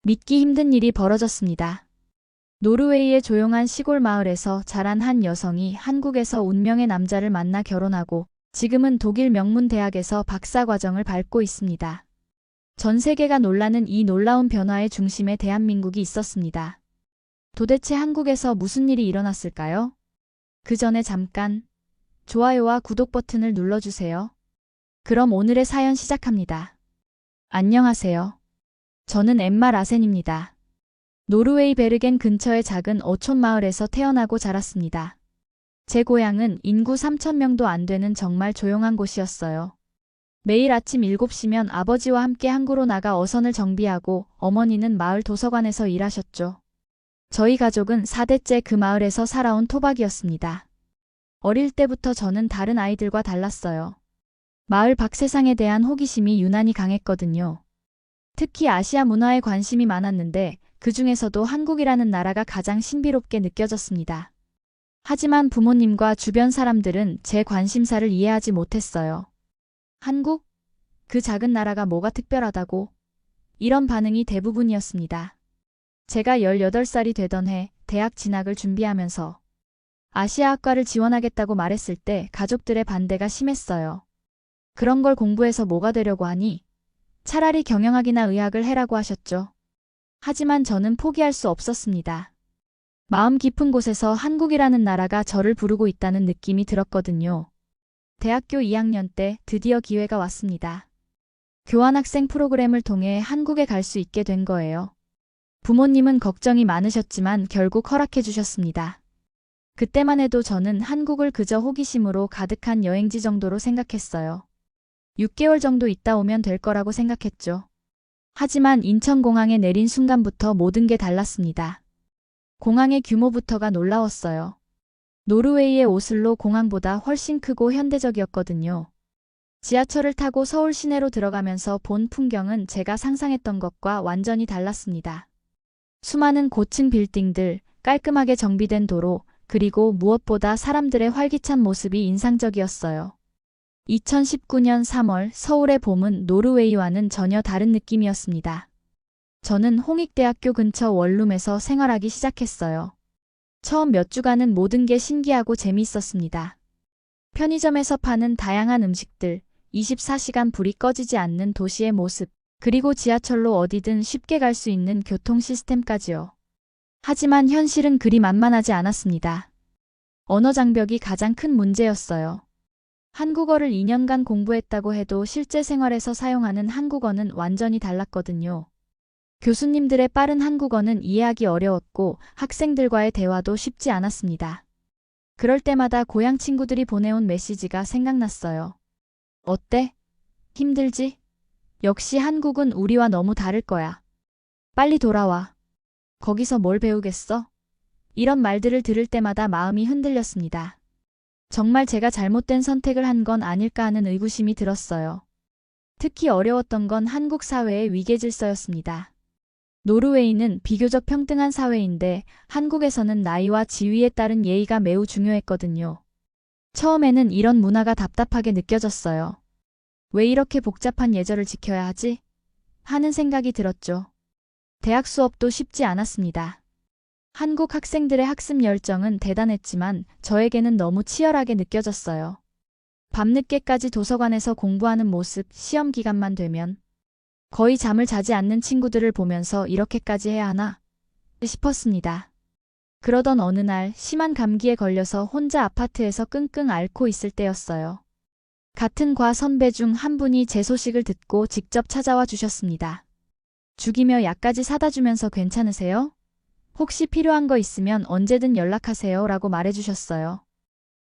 믿기 힘든 일이 벌어졌습니다. 노르웨이의 조용한 시골 마을에서 자란 한 여성이 한국에서 운명의 남자를 만나 결혼하고 지금은 독일 명문 대학에서 박사 과정을 밟고 있습니다. 전 세계가 놀라는 이 놀라운 변화의 중심에 대한민국이 있었습니다. 도대체 한국에서 무슨 일이 일어났을까요? 그 전에 잠깐 좋아요와 구독 버튼을 눌러주세요. 그럼 오늘의 사연 시작합니다. 안녕하세요. 저는 엠마 라센입니다. 노르웨이 베르겐 근처의 작은 어촌 마을에서 태어나고 자랐습니다. 제 고향은 인구 3,000명도 안 되는 정말 조용한 곳이었어요. 매일 아침 7시면 아버지와 함께 항구로 나가 어선을 정비하고 어머니는 마을 도서관에서 일하셨죠. 저희 가족은 4대째 그 마을에서 살아온 토박이었습니다. 어릴 때부터 저는 다른 아이들과 달랐어요. 마을 밖 세상에 대한 호기심이 유난히 강했거든요. 특히 아시아 문화에 관심이 많았는데 그 중에서도 한국이라는 나라가 가장 신비롭게 느껴졌습니다. 하지만 부모님과 주변 사람들은 제 관심사를 이해하지 못했어요. 한국? 그 작은 나라가 뭐가 특별하다고? 이런 반응이 대부분이었습니다. 제가 18살이 되던 해 대학 진학을 준비하면서 아시아학과를 지원하겠다고 말했을 때 가족들의 반대가 심했어요. 그런 걸 공부해서 뭐가 되려고 하니? 차라리 경영학이나 의학을 해라고 하셨죠. 하지만 저는 포기할 수 없었습니다. 마음 깊은 곳에서 한국이라는 나라가 저를 부르고 있다는 느낌이 들었거든요. 대학교 2학년 때 드디어 기회가 왔습니다. 교환학생 프로그램을 통해 한국에 갈 수 있게 된 거예요. 부모님은 걱정이 많으셨지만 결국 허락해 주셨습니다. 그때만 해도 저는 한국을 그저 호기심으로 가득한 여행지 정도로 생각했어요. 6개월 정도 있다 오면 될 거라고 생각했죠. 하지만 인천공항에 내린 순간부터 모든 게 달랐습니다. 공항의 규모부터가 놀라웠어요. 노르웨이의 오슬로 공항보다 훨씬 크고 현대적이었거든요. 지하철을 타고 서울 시내로 들어가면서 본 풍경은 제가 상상했던 것과 완전히 달랐습니다. 수많은 고층 빌딩들, 깔끔하게 정비된 도로, 그리고 무엇보다 사람들의 활기찬 모습이 인상적이었어요. 2019년 3월 서울의 봄은 노르웨이와는 전혀 다른 느낌이었습니다. 저는 홍익대학교 근처 원룸에서 생활하기 시작했어요. 처음 몇 주간은 모든 게 신기하고 재미있었습니다. 편의점에서 파는 다양한 음식들, 24시간 불이 꺼지지 않는 도시의 모습, 그리고 지하철로 어디든 쉽게 갈 수 있는 교통 시스템까지요. 하지만 현실은 그리 만만하지 않았습니다. 언어 장벽이 가장 큰 문제였어요. 한국어를 2년간 공부했다고 해도 실제 생활에서 사용하는 한국어는 완전히 달랐거든요. 교수님들의 빠른 한국어는 이해하기 어려웠고 학생들과의 대화도 쉽지 않았습니다. 그럴 때마다 고향 친구들이 보내온 메시지가 생각났어요. 어때? 힘들지? 역시 한국은 우리와 너무 다를 거야. 빨리 돌아와. 거기서 뭘 배우겠어? 이런 말들을 들을 때마다 마음이 흔들렸습니다. 정말 제가 잘못된 선택을 한 건 아닐까 하는 의구심이 들었어요. 특히 어려웠던 건 한국 사회의 위계질서였습니다. 노르웨이는 비교적 평등한 사회인데 한국에서는 나이와 지위에 따른 예의가 매우 중요했거든요. 처음에는 이런 문화가 답답하게 느껴졌어요. 왜 이렇게 복잡한 예절을 지켜야 하지? 하는 생각이 들었죠. 대학 수업도 쉽지 않았습니다. 한국 학생들의 학습 열정은 대단했지만 저에게는 너무 치열하게 느껴졌어요. 밤늦게까지 도서관에서 공부하는 모습, 시험 기간만 되면 거의 잠을 자지 않는 친구들을 보면서 이렇게까지 해야 하나 싶었습니다. 그러던 어느 날 심한 감기에 걸려서 혼자 아파트에서 끙끙 앓고 있을 때였어요. 같은 과 선배 중 한 분이 제 소식을 듣고 직접 찾아와 주셨습니다. 죽이며 약까지 사다 주면서 괜찮으세요? 혹시 필요한 거 있으면 언제든 연락하세요 라고 말해주셨어요.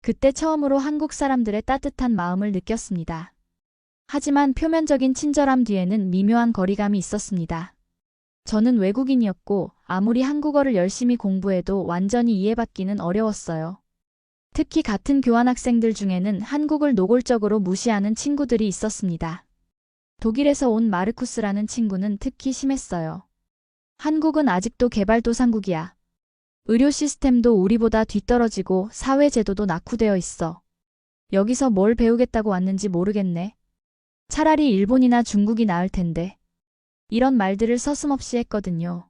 그때 처음으로 한국 사람들의 따뜻한 마음을 느꼈습니다. 하지만 표면적인 친절함 뒤에는 미묘한 거리감이 있었습니다. 저는 외국인이었고 아무리 한국어를 열심히 공부해도 완전히 이해받기는 어려웠어요. 특히 같은 교환학생들 중에는 한국을 노골적으로 무시하는 친구들이 있었습니다. 독일에서 온 마르쿠스라는 친구는 특히 심했어요. 한국은 아직도 개발도상국이야. 의료 시스템도 우리보다 뒤떨어지고 사회제도도 낙후되어 있어. 여기서 뭘 배우겠다고 왔는지 모르겠네. 차라리 일본이나 중국이 나을 텐데. 이런 말들을 서슴없이 했거든요.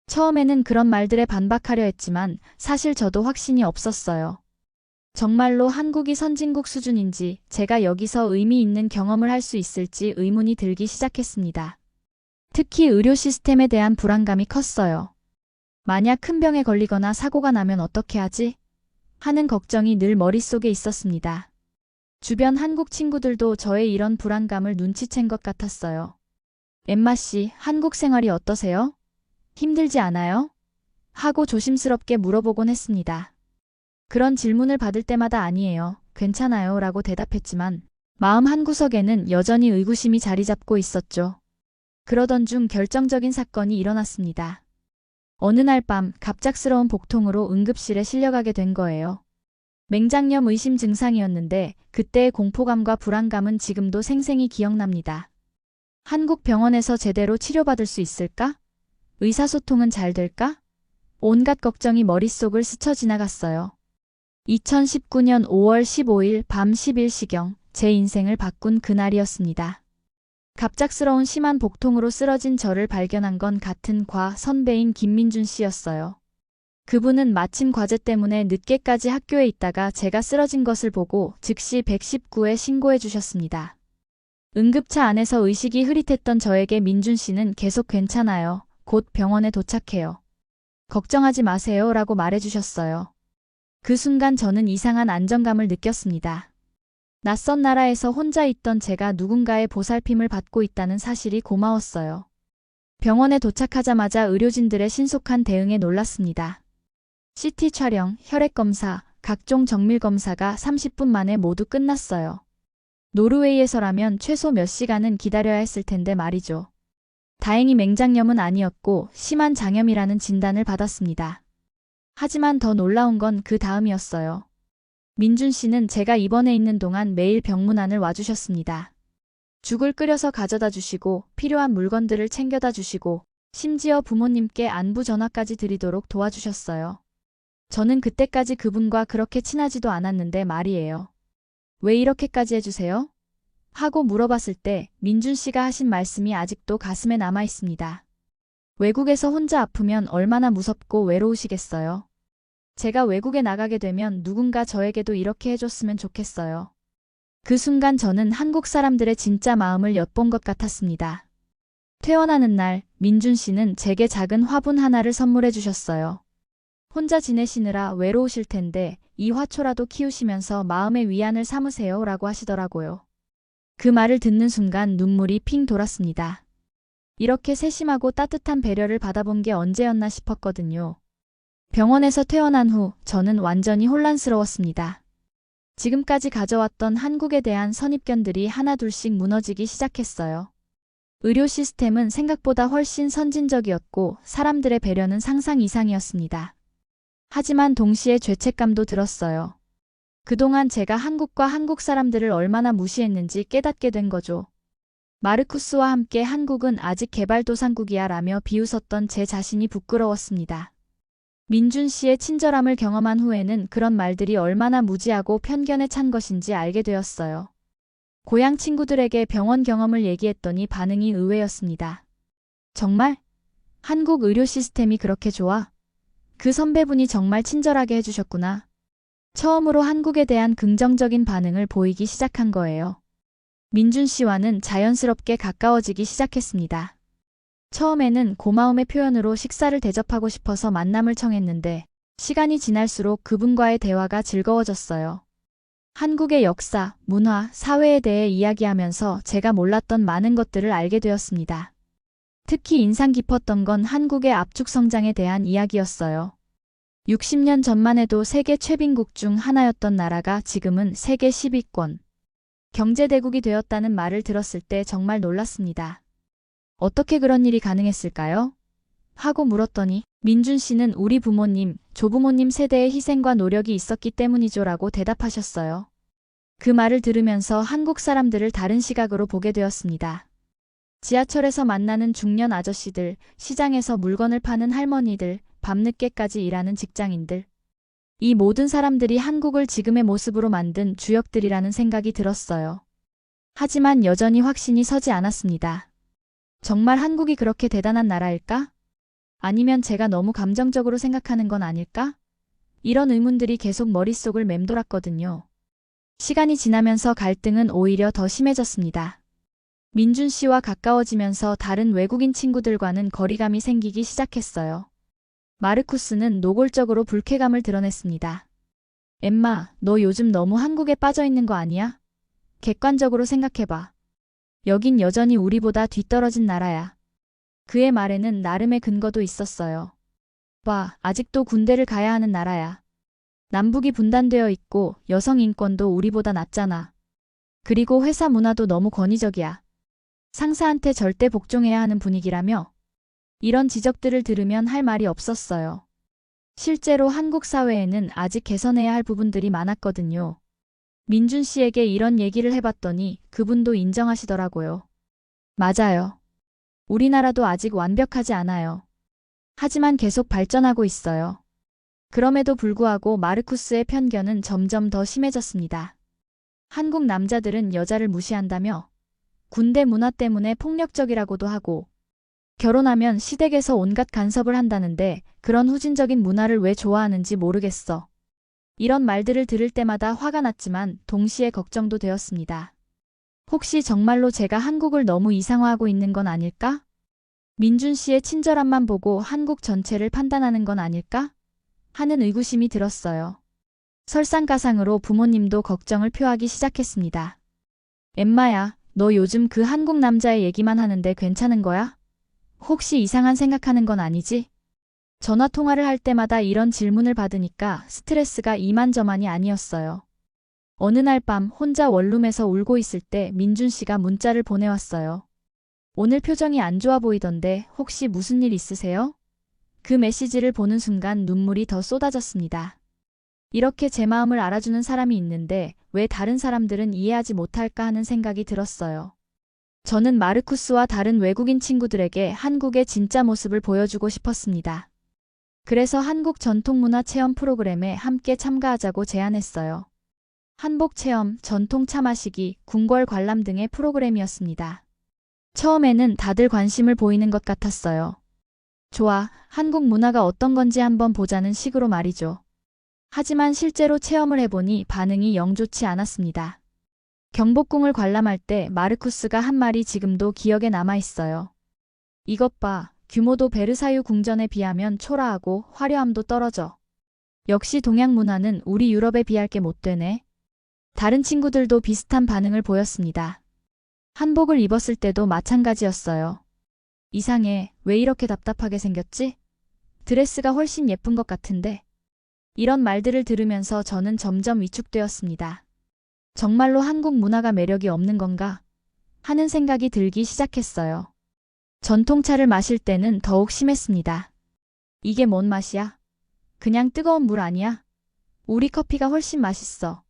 처음에는 그런 말들에 반박하려 했지만 사실 저도 확신이 없었어요. 정말로 한국이 선진국 수준인지 제가 여기서 의미 있는 경험을 할 수 있을지 의문이 들기 시작했습니다. 특히 의료 시스템에 대한 불안감이 컸어요. 만약 큰 병에 걸리거나 사고가 나면 어떻게 하지? 하는 걱정이 늘 머릿속에 있었습니다. 주변 한국 친구들도 저의 이런 불안감을 눈치챈 것 같았어요. 엠마 씨, 한국 생활이 어떠세요? 힘들지 않아요? 하고 조심스럽게 물어보곤 했습니다. 그런 질문을 받을 때마다 아니에요. 괜찮아요. 라고 대답했지만 마음 한구석에는 여전히 의구심이 자리 잡고 있었죠. 그러던 중 결정적인 사건이 일어났습니다. 어느 날 밤 갑작스러운 복통으로 응급실에 실려가게 된 거예요. 맹장염 의심 증상이었는데 그때의 공포감과 불안감은 지금도 생생히 기억납니다. 한국 병원에서 제대로 치료받을 수 있을까? 의사소통은 잘 될까? 온갖 걱정이 머릿속을 스쳐 지나갔어요. 2019년 5월 15일 밤 11시경 제 인생을 바꾼 그날이었습니다. 갑작스러운 심한 복통으로 쓰러진 저를 발견한 건 같은 과 선배인 김민준 씨였어요. 그분은 마침 과제 때문에 늦게까지 학교에 있다가 제가 쓰러진 것을 보고 즉시 119에 신고해 주셨습니다. 응급차 안에서 의식이 흐릿했던 저에게 민준 씨는 계속 괜찮아요. 곧 병원에 도착해요. 걱정하지 마세요. 라고 말해주셨어요. 그 순간 저는 이상한 안정감을 느꼈습니다. 낯선 나라에서 혼자 있던 제가 누군가의 보살핌을 받고 있다는 사실이 고마웠어요. 병원에 도착하자마자 의료진들의 신속한 대응에 놀랐습니다. CT 촬영, 혈액검사, 각종 정밀검사가 30분 만에 모두 끝났어요. 노르웨이에서라면 최소 몇 시간은 기다려야 했을 텐데 말이죠. 다행히 맹장염은 아니었고 심한 장염이라는 진단을 받았습니다. 하지만 더 놀라운 건 그 다음이었어요. 민준 씨는 제가 입원해 있는 동안 매일 병문안을 와주셨습니다. 죽을 끓여서 가져다 주시고 필요한 물건들을 챙겨다 주시고 심지어 부모님께 안부 전화까지 드리도록 도와주셨어요. 저는 그때까지 그분과 그렇게 친하지도 않았는데 말이에요. 왜 이렇게까지 해주세요? 하고 물어봤을 때 민준 씨가 하신 말씀이 아직도 가슴에 남아 있습니다. 외국에서 혼자 아프면 얼마나 무섭고 외로우시겠어요. 제가 외국에 나가게 되면 누군가 저에게도 이렇게 해줬으면 좋겠어요. 그 순간 저는 한국 사람들의 진짜 마음을 엿본 것 같았습니다. 퇴원하는 날 민준 씨는 제게 작은 화분 하나를 선물해 주셨어요. 혼자 지내시느라 외로우실 텐데 이 화초라도 키우시면서 마음의 위안을 삼으세요 라고 하시더라고요. 그 말을 듣는 순간 눈물이 핑 돌았습니다. 이렇게 세심하고 따뜻한 배려를 받아본 게 언제였나 싶었거든요. 병원에서 퇴원한 후 저는 완전히 혼란스러웠습니다. 지금까지 가져왔던 한국에 대한 선입견들이 하나둘씩 무너지기 시작했어요. 의료 시스템은 생각보다 훨씬 선진적이었고 사람들의 배려는 상상 이상이었습니다. 하지만 동시에 죄책감도 들었어요. 그동안 제가 한국과 한국 사람들을 얼마나 무시했는지 깨닫게 된 거죠. 마르쿠스와 함께 한국은 아직 개발도상국이야 라며 비웃었던 제 자신이 부끄러웠습니다. 민준 씨의 친절함을 경험한 후에는 그런 말들이 얼마나 무지하고 편견에 찬 것인지 알게 되었어요. 고향 친구들에게 병원 경험을 얘기했더니 반응이 의외였습니다. 정말? 한국 의료 시스템이 그렇게 좋아? 그 선배분이 정말 친절하게 해주셨구나. 처음으로 한국에 대한 긍정적인 반응을 보이기 시작한 거예요. 민준 씨와는 자연스럽게 가까워지기 시작했습니다. 처음에는 고마움의 표현으로 식사를 대접하고 싶어서 만남을 청했는데 시간이 지날수록 그분과의 대화가 즐거워졌어요. 한국의 역사, 문화, 사회에 대해 이야기하면서 제가 몰랐던 많은 것들을 알게 되었습니다. 특히 인상 깊었던 건 한국의 압축 성장에 대한 이야기였어요. 60년 전만 해도 세계 최빈국 중 하나였던 나라가 지금은 세계 10위권 경제대국이 되었다는 말을 들었을 때 정말 놀랐습니다. 어떻게 그런 일이 가능했을까요? 하고 물었더니 민준 씨는 우리 부모님, 조부모님 세대의 희생과 노력이 있었기 때문이죠 라고 대답하셨어요. 그 말을 들으면서 한국 사람들을 다른 시각으로 보게 되었습니다. 지하철에서 만나는 중년 아저씨들, 시장에서 물건을 파는 할머니들, 밤늦게까지 일하는 직장인들. 이 모든 사람들이 한국을 지금의 모습으로 만든 주역들이라는 생각이 들었어요. 하지만 여전히 확신이 서지 않았습니다. 정말 한국이 그렇게 대단한 나라일까? 아니면 제가 너무 감정적으로 생각하는 건 아닐까? 이런 의문들이 계속 머릿속을 맴돌았거든요. 시간이 지나면서 갈등은 오히려 더 심해졌습니다. 민준 씨와 가까워지면서 다른 외국인 친구들과는 거리감이 생기기 시작했어요. 마르쿠스는 노골적으로 불쾌감을 드러냈습니다. 엠마, 너 요즘 너무 한국에 빠져 있는 거 아니야? 객관적으로 생각해봐. 여긴 여전히 우리보다 뒤떨어진 나라야. 그의 말에는 나름의 근거도 있었어요. 봐, 아직도 군대를 가야 하는 나라야. 남북이 분단되어 있고 여성 인권도 우리보다 낮잖아. 그리고 회사 문화도 너무 권위적이야. 상사한테 절대 복종해야 하는 분위기라며. 이런 지적들을 들으면 할 말이 없었어요. 실제로 한국 사회에는 아직 개선해야 할 부분들이 많았거든요. 민준 씨에게 이런 얘기를 해봤더니 그분도 인정하시더라고요. 맞아요. 우리나라도 아직 완벽하지 않아요. 하지만 계속 발전하고 있어요. 그럼에도 불구하고 마르쿠스의 편견은 점점 더 심해졌습니다. 한국 남자들은 여자를 무시한다며 군대 문화 때문에 폭력적이라고도 하고 결혼하면 시댁에서 온갖 간섭을 한다는데 그런 후진적인 문화를 왜 좋아하는지 모르겠어. 이런 말들을 들을 때마다 화가 났지만 동시에 걱정도 되었습니다. 혹시 정말로 제가 한국을 너무 이상화하고 있는 건 아닐까? 민준 씨의 친절함만 보고 한국 전체를 판단하는 건 아닐까? 하는 의구심이 들었어요. 설상가상으로 부모님도 걱정을 표하기 시작했습니다. 엠마야, 너 요즘 그 한국 남자의 얘기만 하는데 괜찮은 거야? 혹시 이상한 생각하는 건 아니지? 전화 통화를 할 때마다 이런 질문을 받으니까 스트레스가 이만저만이 아니었어요. 어느 날 밤 혼자 원룸에서 울고 있을 때 민준 씨가 문자를 보내왔어요. 오늘 표정이 안 좋아 보이던데 혹시 무슨 일 있으세요? 그 메시지를 보는 순간 눈물이 더 쏟아졌습니다. 이렇게 제 마음을 알아주는 사람이 있는데 왜 다른 사람들은 이해하지 못할까 하는 생각이 들었어요. 저는 마르쿠스와 다른 외국인 친구들에게 한국의 진짜 모습을 보여주고 싶었습니다. 그래서 한국 전통문화 체험 프로그램에 함께 참가하자고 제안했어요. 한복 체험, 전통 차 마시기, 궁궐 관람 등의 프로그램이었습니다. 처음에는 다들 관심을 보이는 것 같았어요. 좋아, 한국 문화가 어떤 건지 한번 보자는 식으로 말이죠. 하지만 실제로 체험을 해보니 반응이 영 좋지 않았습니다. 경복궁을 관람할 때 마르쿠스가 한 말이 지금도 기억에 남아있어요. 이것 봐, 규모도 베르사유 궁전에 비하면 초라하고 화려함도 떨어져. 역시 동양 문화는 우리 유럽에 비할 게 못 되네. 다른 친구들도 비슷한 반응을 보였습니다. 한복을 입었을 때도 마찬가지였어요. 이상해, 왜 이렇게 답답하게 생겼지? 드레스가 훨씬 예쁜 것 같은데. 이런 말들을 들으면서 저는 점점 위축되었습니다. 정말로 한국 문화가 매력이 없는 건가? 하는 생각이 들기 시작했어요. 전통차를 마실 때는 더욱 심했습니다. 이게 뭔 맛이야? 그냥 뜨거운 물 아니야? 우리 커피가 훨씬 맛있어.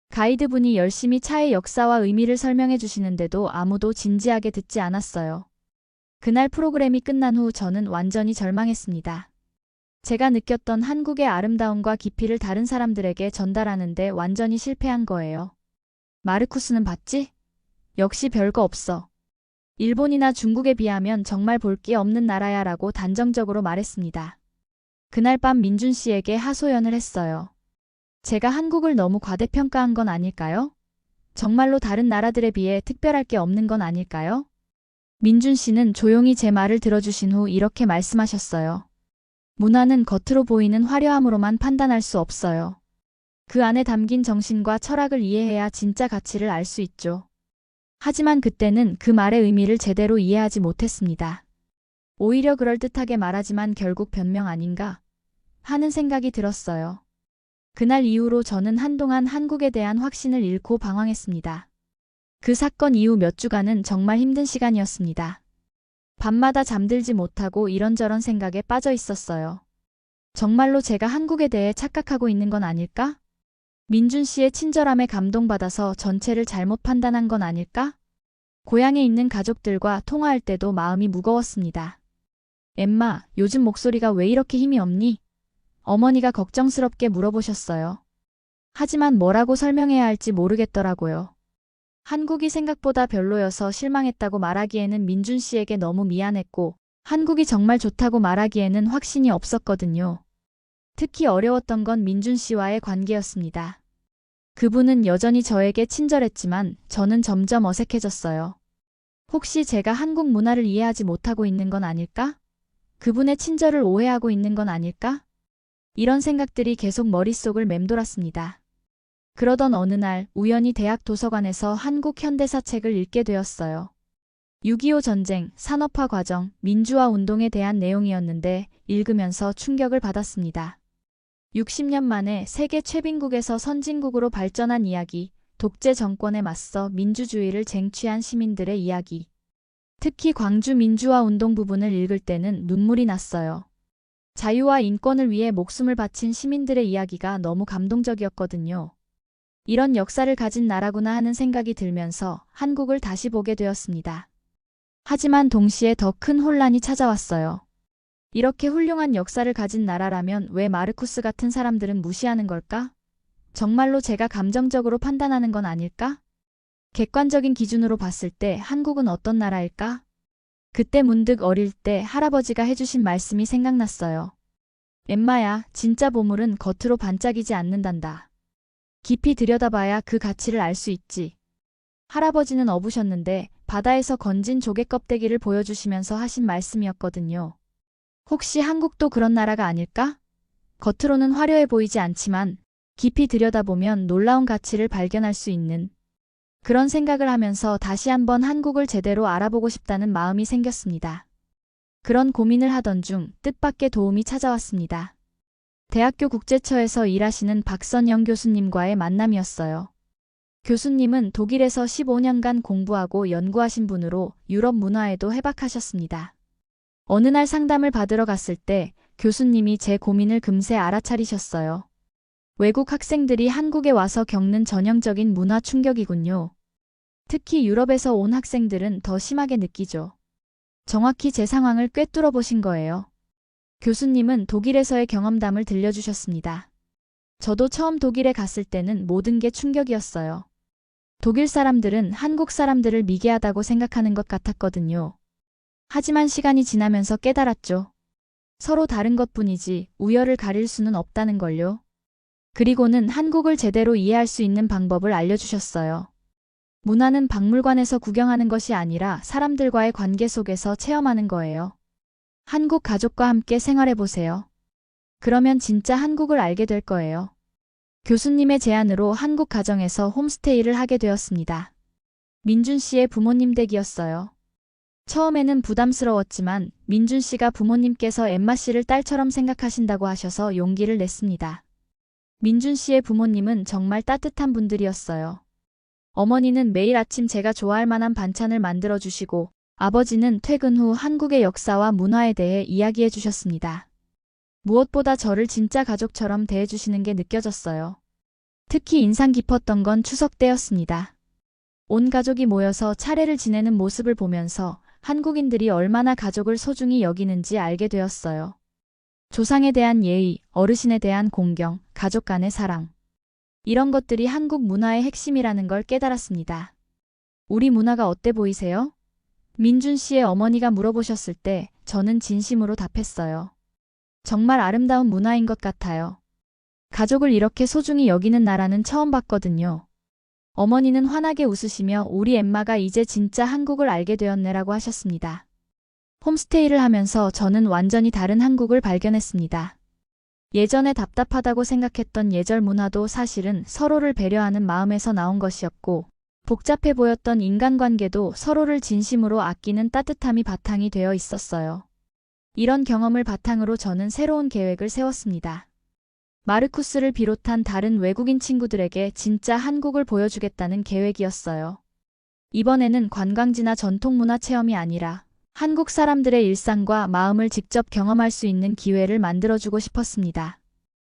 가이드분이 열심히 차의 역사와 의미를 설명해 주시는데도 아무도 진지하게 듣지 않았어요. 그날 프로그램이 끝난 후 저는 완전히 절망했습니다. 제가 느꼈던 한국의 아름다움과 깊이를 다른 사람들에게 전달하는데 완전히 실패한 거예요. 마르쿠스는 봤지? 역시 별거 없어. 일본이나 중국에 비하면 정말 볼 게 없는 나라야 라고 단정적으로 말했습니다. 그날 밤 민준 씨에게 하소연을 했어요. 제가 한국을 너무 과대평가한 건 아닐까요? 정말로 다른 나라들에 비해 특별할 게 없는 건 아닐까요? 민준 씨는 조용히 제 말을 들어주신 후 이렇게 말씀하셨어요. 문화는 겉으로 보이는 화려함으로만 판단할 수 없어요. 그 안에 담긴 정신과 철학을 이해해야 진짜 가치를 알 수 있죠. 하지만 그때는 그 말의 의미를 제대로 이해하지 못했습니다. 오히려 그럴듯하게 말하지만 결국 변명 아닌가 하는 생각이 들었어요. 그날 이후로 저는 한동안 한국에 대한 확신을 잃고 방황했습니다. 그 사건 이후 몇 주간은 정말 힘든 시간이었습니다. 밤마다 잠들지 못하고 이런저런 생각에 빠져 있었어요. 정말로 제가 한국에 대해 착각하고 있는 건 아닐까? 민준 씨의 친절함에 감동받아서 전체를 잘못 판단한 건 아닐까? 고향에 있는 가족들과 통화할 때도 마음이 무거웠습니다. 엠마, 요즘 목소리가 왜 이렇게 힘이 없니? 어머니가 걱정스럽게 물어보셨어요. 하지만 뭐라고 설명해야 할지 모르겠더라고요. 한국이 생각보다 별로여서 실망했다고 말하기에는 민준 씨에게 너무 미안했고, 한국이 정말 좋다고 말하기에는 확신이 없었거든요. 특히 어려웠던 건 민준 씨와의 관계였습니다. 그분은 여전히 저에게 친절했지만 저는 점점 어색해졌어요. 혹시 제가 한국 문화를 이해하지 못하고 있는 건 아닐까? 그분의 친절을 오해하고 있는 건 아닐까? 이런 생각들이 계속 머릿속을 맴돌았습니다. 그러던 어느 날 우연히 대학 도서관에서 한국 현대사 책을 읽게 되었어요. 6.25 전쟁, 산업화 과정, 민주화 운동에 대한 내용이었는데 읽으면서 충격을 받았습니다. 60년 만에 세계 최빈국에서 선진국으로 발전한 이야기, 독재 정권에 맞서 민주주의를 쟁취한 시민들의 이야기. 특히 광주 민주화 운동 부분을 읽을 때는 눈물이 났어요. 자유와 인권을 위해 목숨을 바친 시민들의 이야기가 너무 감동적이었거든요. 이런 역사를 가진 나라구나 하는 생각이 들면서 한국을 다시 보게 되었습니다. 하지만 동시에 더 큰 혼란이 찾아왔어요. 이렇게 훌륭한 역사를 가진 나라라면 왜 마르쿠스 같은 사람들은 무시하는 걸까? 정말로 제가 감정적으로 판단하는 건 아닐까? 객관적인 기준으로 봤을 때 한국은 어떤 나라일까? 그때 문득 어릴 때 할아버지가 해주신 말씀이 생각났어요. 엠마야, 진짜 보물은 겉으로 반짝이지 않는단다. 깊이 들여다봐야 그 가치를 알 수 있지. 할아버지는 어부셨는데 바다에서 건진 조개 껍데기를 보여주시면서 하신 말씀이었거든요. 혹시 한국도 그런 나라가 아닐까? 겉으로는 화려해 보이지 않지만 깊이 들여다보면 놀라운 가치를 발견할 수 있는 그런 생각을 하면서 다시 한번 한국을 제대로 알아보고 싶다는 마음이 생겼습니다. 그런 고민을 하던 중 뜻밖의 도움이 찾아왔습니다. 대학교 국제처에서 일하시는 박선영 교수님과의 만남이었어요. 교수님은 독일에서 15년간 공부하고 연구하신 분으로 유럽 문화에도 해박하셨습니다. 어느 날 상담을 받으러 갔을 때 교수님이 제 고민을 금세 알아차리셨어요. 외국 학생들이 한국에 와서 겪는 전형적인 문화 충격이군요. 특히 유럽에서 온 학생들은 더 심하게 느끼죠. 정확히 제 상황을 꿰뚫어 보신 거예요. 교수님은 독일에서의 경험담을 들려주셨습니다. 저도 처음 독일에 갔을 때는 모든 게 충격이었어요. 독일 사람들은 한국 사람들을 미개하다고 생각하는 것 같았거든요. 하지만 시간이 지나면서 깨달았죠. 서로 다른 것뿐이지 우열을 가릴 수는 없다는 걸요. 그리고는 한국을 제대로 이해할 수 있는 방법을 알려주셨어요. 문화는 박물관에서 구경하는 것이 아니라 사람들과의 관계 속에서 체험하는 거예요. 한국 가족과 함께 생활해보세요. 그러면 진짜 한국을 알게 될 거예요. 교수님의 제안으로 한국 가정에서 홈스테이를 하게 되었습니다. 민준 씨의 부모님 댁이었어요. 처음에는 부담스러웠지만 민준 씨가 부모님께서 엠마 씨를 딸처럼 생각하신다고 하셔서 용기를 냈습니다. 민준 씨의 부모님은 정말 따뜻한 분들이었어요. 어머니는 매일 아침 제가 좋아할 만한 반찬을 만들어 주시고 아버지는 퇴근 후 한국의 역사와 문화에 대해 이야기해 주셨습니다. 무엇보다 저를 진짜 가족처럼 대해 주시는 게 느껴졌어요. 특히 인상 깊었던 건 추석 때였습니다. 온 가족이 모여서 차례를 지내는 모습을 보면서 한국인들이 얼마나 가족을 소중히 여기는지 알게 되었어요. 조상에 대한 예의, 어르신에 대한 공경, 가족 간의 사랑. 이런 것들이 한국 문화의 핵심이라는 걸 깨달았습니다. 우리 문화가 어때 보이세요? 민준 씨의 어머니가 물어보셨을 때 저는 진심으로 답했어요. 정말 아름다운 문화인 것 같아요. 가족을 이렇게 소중히 여기는 나라는 처음 봤거든요. 어머니는 환하게 웃으시며 우리 엠마가 이제 진짜 한국을 알게 되었네라고 하셨습니다. 홈스테이를 하면서 저는 완전히 다른 한국을 발견했습니다. 예전에 답답하다고 생각했던 예절 문화도 사실은 서로를 배려하는 마음에서 나온 것이었고, 복잡해 보였던 인간관계도 서로를 진심으로 아끼는 따뜻함이 바탕이 되어 있었어요. 이런 경험을 바탕으로 저는 새로운 계획을 세웠습니다. 마르쿠스를 비롯한 다른 외국인 친구들에게 진짜 한국을 보여주겠다는 계획이었어요. 이번에는 관광지나 전통문화 체험이 아니라 한국 사람들의 일상과 마음을 직접 경험할 수 있는 기회를 만들어주고 싶었습니다.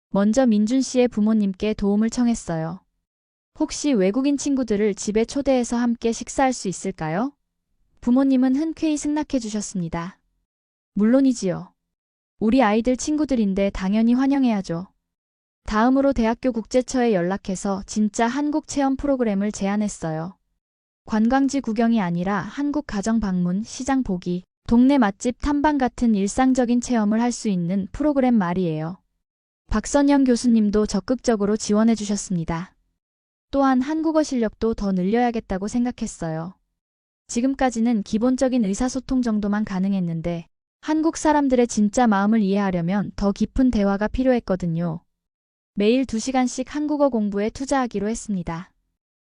먼저 민준 씨의 부모님께 도움을 청했어요. 혹시 외국인 친구들을 집에 초대해서 함께 식사할 수 있을까요? 부모님은 흔쾌히 승낙해 주셨습니다. 물론이지요. 우리 아이들 친구들인데 당연히 환영해야죠. 다음으로 대학교 국제처에 연락해서 진짜 한국 체험 프로그램을 제안했어요. 관광지 구경이 아니라 한국 가정 방문, 시장 보기, 동네 맛집 탐방 같은 일상적인 체험을 할 수 있는 프로그램 말이에요. 박선영 교수님도 적극적으로 지원해 주셨습니다. 또한 한국어 실력도 더 늘려야겠다고 생각했어요. 지금까지는 기본적인 의사소통 정도만 가능했는데 한국 사람들의 진짜 마음을 이해하려면 더 깊은 대화가 필요했거든요. 매일 2시간씩 한국어 공부에 투자하기로 했습니다.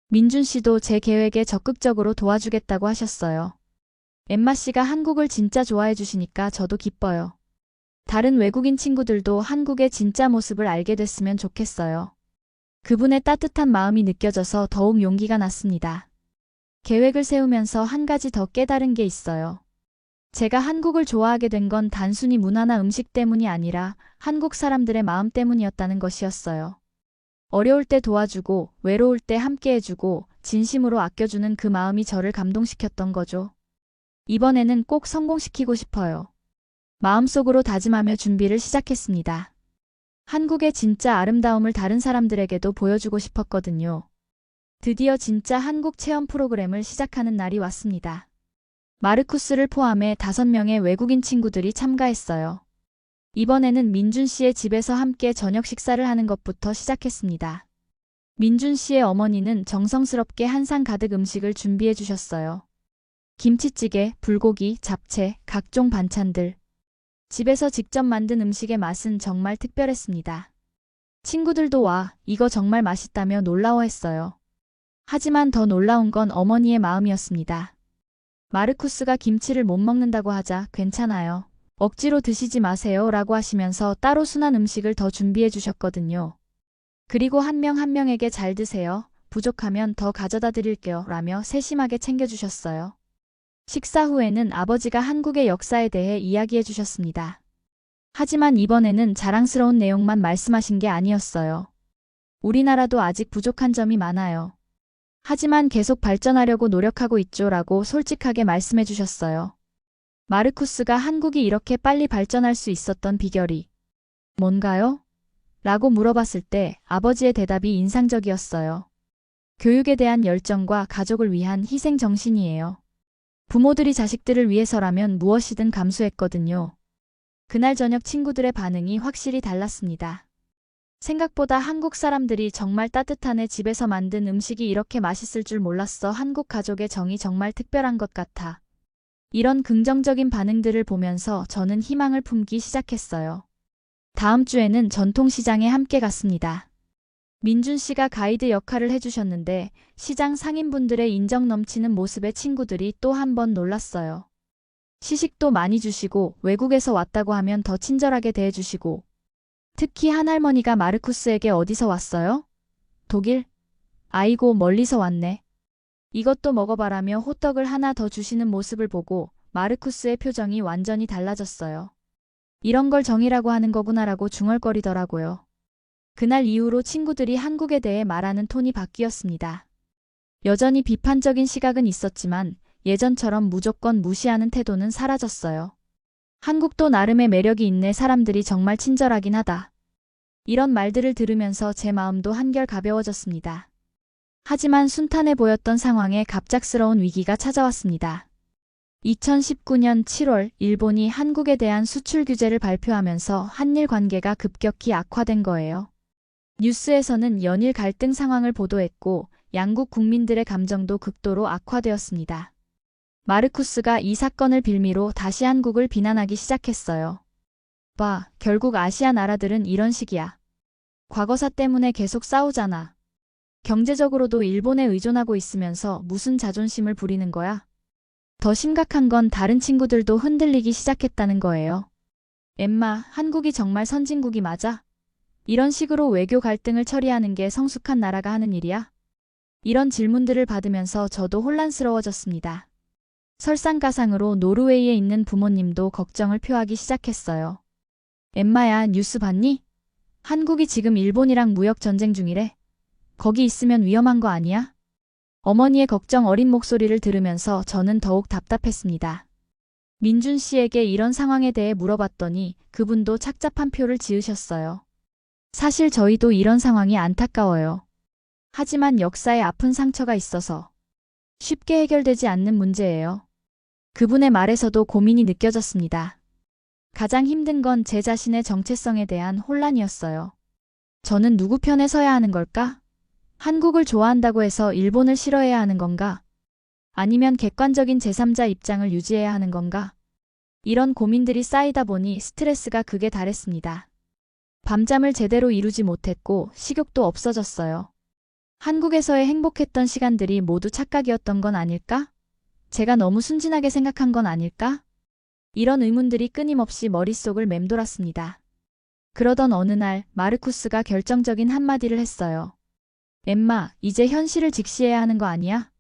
민준 씨도 제 계획에 적극적으로 도와주겠다고 하셨어요. 엠마 씨가 한국을 진짜 좋아해 주시니까 저도 기뻐요. 다른 외국인 친구들도 한국의 진짜 모습을 알게 됐으면 좋겠어요. 그분의 따뜻한 마음이 느껴져서 더욱 용기가 났습니다. 계획을 세우면서 한 가지 더 깨달은 게 있어요. 제가 한국을 좋아하게 된 건 단순히 문화나 음식 때문이 아니라 한국 사람들의 마음 때문이었다는 것이었어요. 어려울 때 도와주고 외로울 때 함께해주고 진심으로 아껴주는 그 마음이 저를 감동시켰던 거죠. 이번에는 꼭 성공시키고 싶어요. 마음속으로 다짐하며 준비를 시작했습니다. 한국의 진짜 아름다움을 다른 사람들에게도 보여주고 싶었거든요. 드디어 진짜 한국 체험 프로그램을 시작하는 날이 왔습니다. 마르쿠스를 포함해 5명의 외국인 친구들이 참가했어요. 이번에는 민준 씨의 집에서 함께 저녁 식사를 하는 것부터 시작했습니다. 민준 씨의 어머니는 정성스럽게 한상 가득 음식을 준비해 주셨어요. 김치찌개, 불고기, 잡채, 각종 반찬들. 집에서 직접 만든 음식의 맛은 정말 특별했습니다. 친구들도 와, 이거 정말 맛있다며 놀라워했어요. 하지만 더 놀라운 건 어머니의 마음이었습니다. 마르쿠스가 김치를 못 먹는다고 하자 괜찮아요. 억지로 드시지 마세요 라고 하시면서 따로 순한 음식을 더 준비해 주셨거든요. 그리고 한 명 한 명에게 잘 드세요. 부족하면 더 가져다 드릴게요 라며 세심하게 챙겨주셨어요. 식사 후에는 아버지가 한국의 역사에 대해 이야기해 주셨습니다. 하지만 이번에는 자랑스러운 내용만 말씀하신 게 아니었어요. 우리나라도 아직 부족한 점이 많아요. 하지만 계속 발전하려고 노력하고 있죠 라고 솔직하게 말씀해 주셨어요. 마르쿠스가 한국이 이렇게 빨리 발전할 수 있었던 비결이 뭔가요? 라고 물어봤을 때 아버지의 대답이 인상적이었어요. 교육에 대한 열정과 가족을 위한 희생 정신이에요. 부모들이 자식들을 위해서라면 무엇이든 감수했거든요. 그날 저녁 친구들의 반응이 확실히 달랐습니다. 생각보다 한국 사람들이 정말 따뜻하네. 집에서 만든 음식이 이렇게 맛있을 줄 몰랐어. 한국 가족의 정이 정말 특별한 것 같아. 이런 긍정적인 반응들을 보면서 저는 희망을 품기 시작했어요. 다음 주에는 전통시장에 함께 갔습니다. 민준 씨가 가이드 역할을 해주셨는데 시장 상인분들의 인정 넘치는 모습에 친구들이 또 한 번 놀랐어요. 시식도 많이 주시고 외국에서 왔다고 하면 더 친절하게 대해주시고 특히 한 할머니가 마르쿠스에게 어디서 왔어요? 독일? 아이고 멀리서 왔네. 이것도 먹어봐라며 호떡을 하나 더 주시는 모습을 보고 마르쿠스의 표정이 완전히 달라졌어요. 이런 걸 정이라고 하는 거구나라고 중얼거리더라고요. 그날 이후로 친구들이 한국에 대해 말하는 톤이 바뀌었습니다. 여전히 비판적인 시각은 있었지만 예전처럼 무조건 무시하는 태도는 사라졌어요. 한국도 나름의 매력이 있네. 사람들이 정말 친절하긴 하다. 이런 말들을 들으면서 제 마음도 한결 가벼워졌습니다. 하지만 순탄해 보였던 상황에 갑작스러운 위기가 찾아왔습니다. 2019년 7월 일본이 한국에 대한 수출 규제를 발표하면서 한일 관계가 급격히 악화된 거예요. 뉴스에서는 연일 갈등 상황을 보도했고 양국 국민들의 감정도 극도로 악화되었습니다. 마르쿠스가 이 사건을 빌미로 다시 한국을 비난하기 시작했어요. 봐, 결국 아시아 나라들은 이런 식이야. 과거사 때문에 계속 싸우잖아. 경제적으로도 일본에 의존하고 있으면서 무슨 자존심을 부리는 거야? 더 심각한 건 다른 친구들도 흔들리기 시작했다는 거예요. 엠마, 한국이 정말 선진국이 맞아? 이런 식으로 외교 갈등을 처리하는 게 성숙한 나라가 하는 일이야? 이런 질문들을 받으면서 저도 혼란스러워졌습니다. 설상가상으로 노르웨이에 있는 부모님도 걱정을 표하기 시작했어요. 엠마야, 뉴스 봤니? 한국이 지금 일본이랑 무역 전쟁 중이래. 거기 있으면 위험한 거 아니야? 어머니의 걱정 어린 목소리를 들으면서 저는 더욱 답답했습니다. 민준 씨에게 이런 상황에 대해 물어봤더니 그분도 착잡한 표를 지으셨어요. 사실 저희도 이런 상황이 안타까워요. 하지만 역사에 아픈 상처가 있어서 쉽게 해결되지 않는 문제예요. 그분의 말에서도 고민이 느껴졌습니다. 가장 힘든 건 제 자신의 정체성에 대한 혼란이었어요. 저는 누구 편에 서야 하는 걸까? 한국을 좋아한다고 해서 일본을 싫어해야 하는 건가? 아니면 객관적인 제3자 입장을 유지해야 하는 건가? 이런 고민들이 쌓이다 보니 스트레스가 극에 달했습니다. 밤잠을 제대로 이루지 못했고 식욕도 없어졌어요. 한국에서의 행복했던 시간들이 모두 착각이었던 건 아닐까? 제가 너무 순진하게 생각한 건 아닐까? 이런 의문들이 끊임없이 머릿속을 맴돌았습니다. 그러던 어느 날 마르쿠스가 결정적인 한마디를 했어요. 엠마, 이제 현실을 직시해야 하는 거 아니야?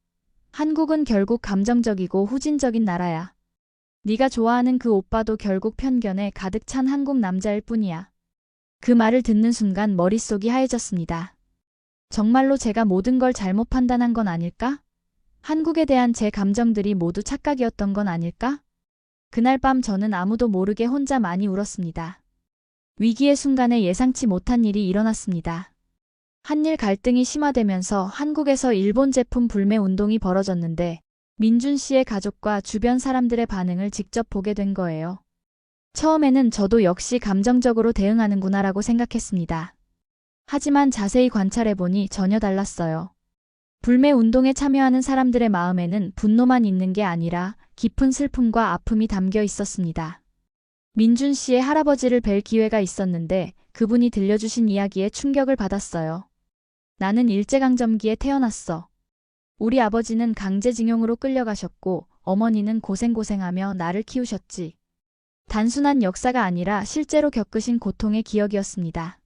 한국은 결국 감정적이고 후진적인 나라야. 네가 좋아하는 그 오빠도 결국 편견에 가득 찬 한국 남자일 뿐이야. 그 말을 듣는 순간 머릿속이 하얘졌습니다. 정말로 제가 모든 걸 잘못 판단한 건 아닐까? 한국에 대한 제 감정들이 모두 착각이었던 건 아닐까? 그날 밤 저는 아무도 모르게 혼자 많이 울었습니다. 위기의 순간에 예상치 못한 일이 일어났습니다. 한일 갈등이 심화되면서 한국에서 일본 제품 불매 운동이 벌어졌는데 민준 씨의 가족과 주변 사람들의 반응을 직접 보게 된 거예요. 처음에는 저도 역시 감정적으로 대응하는구나라고 생각했습니다. 하지만 자세히 관찰해보니 전혀 달랐어요. 불매 운동에 참여하는 사람들의 마음에는 분노만 있는 게 아니라 깊은 슬픔과 아픔이 담겨 있었습니다. 민준 씨의 할아버지를 뵐 기회가 있었는데 그분이 들려주신 이야기에 충격을 받았어요. 나는 일제강점기에 태어났어. 우리 아버지는 강제징용으로 끌려가셨고 어머니는 고생고생하며 나를 키우셨지. 단순한 역사가 아니라 실제로 겪으신 고통의 기억이었습니다.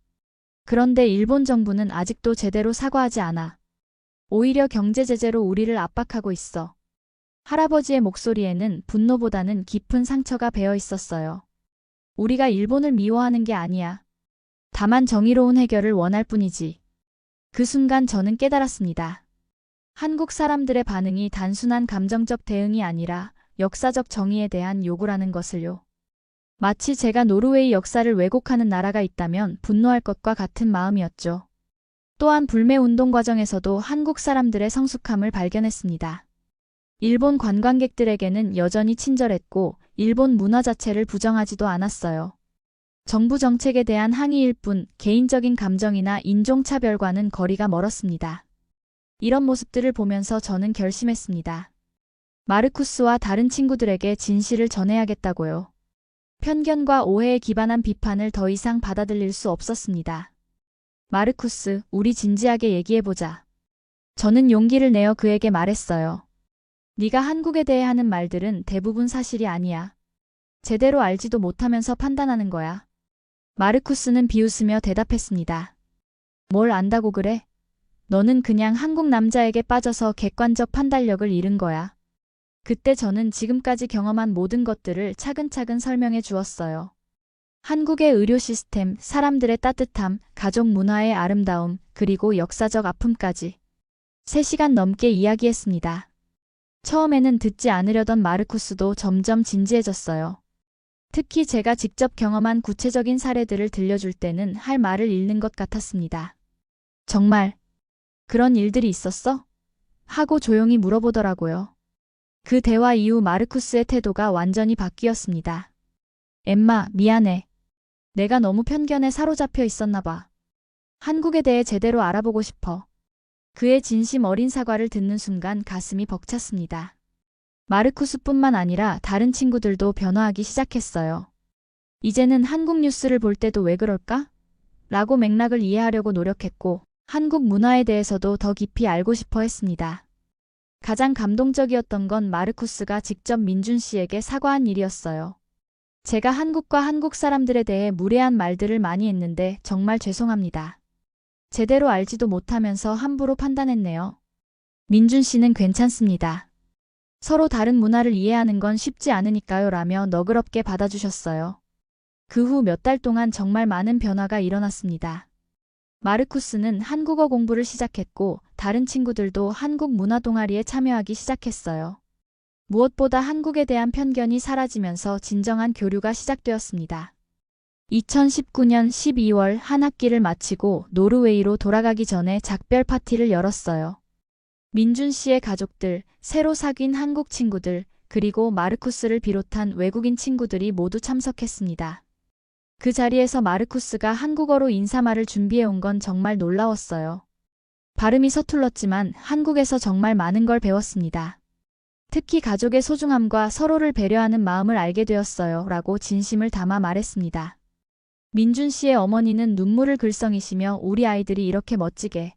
그런데 일본 정부는 아직도 제대로 사과하지 않아. 오히려 경제 제재로 우리를 압박하고 있어. 할아버지의 목소리에는 분노보다는 깊은 상처가 배어 있었어요. 우리가 일본을 미워하는 게 아니야. 다만 정의로운 해결을 원할 뿐이지. 그 순간 저는 깨달았습니다. 한국 사람들의 반응이 단순한 감정적 대응이 아니라 역사적 정의에 대한 요구라는 것을요. 마치 제가 노르웨이 역사를 왜곡하는 나라가 있다면 분노할 것과 같은 마음이었죠. 또한 불매운동 과정에서도 한국 사람들의 성숙함을 발견했습니다. 일본 관광객들에게는 여전히 친절했고 일본 문화 자체를 부정하지도 않았어요. 정부 정책에 대한 항의일 뿐 개인적인 감정이나 인종차별과는 거리가 멀었습니다. 이런 모습들을 보면서 저는 결심했습니다. 마르쿠스와 다른 친구들에게 진실을 전해야겠다고요. 편견과 오해에 기반한 비판을 더 이상 받아들일 수 없었습니다. 마르쿠스, 우리 진지하게 얘기해보자. 저는 용기를 내어 그에게 말했어요. 네가 한국에 대해 하는 말들은 대부분 사실이 아니야. 제대로 알지도 못하면서 판단하는 거야. 마르쿠스는 비웃으며 대답했습니다. 뭘 안다고 그래? 너는 그냥 한국 남자에게 빠져서 객관적 판단력을 잃은 거야. 그때 저는 지금까지 경험한 모든 것들을 차근차근 설명해 주었어요. 한국의 의료 시스템, 사람들의 따뜻함, 가족 문화의 아름다움, 그리고 역사적 아픔까지. 3시간 넘게 이야기했습니다. 처음에는 듣지 않으려던 마르쿠스도 점점 진지해졌어요. 특히 제가 직접 경험한 구체적인 사례들을 들려줄 때는 할 말을 잃는 것 같았습니다. 정말 그런 일들이 있었어? 하고 조용히 물어보더라고요. 그 대화 이후 마르쿠스의 태도가 완전히 바뀌었습니다. 엠마, 미안해. 내가 너무 편견에 사로잡혀 있었나 봐. 한국에 대해 제대로 알아보고 싶어. 그의 진심 어린 사과를 듣는 순간 가슴이 벅찼습니다. 마르쿠스뿐만 아니라 다른 친구들도 변화하기 시작했어요. 이제는 한국 뉴스를 볼 때도 왜 그럴까? 라고 맥락을 이해하려고 노력했고 한국 문화에 대해서도 더 깊이 알고 싶어 했습니다. 가장 감동적이었던 건 마르쿠스가 직접 민준 씨에게 사과한 일이었어요. 제가 한국과 한국 사람들에 대해 무례한 말들을 많이 했는데 정말 죄송합니다. 제대로 알지도 못하면서 함부로 판단했네요. 민준 씨는 괜찮습니다. 서로 다른 문화를 이해하는 건 쉽지 않으니까요 라며 너그럽게 받아주셨어요. 그 후 몇 달 동안 정말 많은 변화가 일어났습니다. 마르쿠스는 한국어 공부를 시작했고 다른 친구들도 한국 문화 동아리에 참여하기 시작했어요. 무엇보다 한국에 대한 편견이 사라지면서 진정한 교류가 시작되었습니다. 2019년 12월 한 학기를 마치고 노르웨이로 돌아가기 전에 작별 파티를 열었어요. 민준 씨의 가족들, 새로 사귄 한국 친구들, 그리고 마르쿠스를 비롯한 외국인 친구들이 모두 참석했습니다. 그 자리에서 마르쿠스가 한국어로 인사말을 준비해 온 건 정말 놀라웠어요. 발음이 서툴렀지만 한국에서 정말 많은 걸 배웠습니다. 특히 가족의 소중함과 서로를 배려하는 마음을 알게 되었어요. 라고 진심을 담아 말했습니다. 민준 씨의 어머니는 눈물을 글썽이시며 우리 아이들이 이렇게 멋지게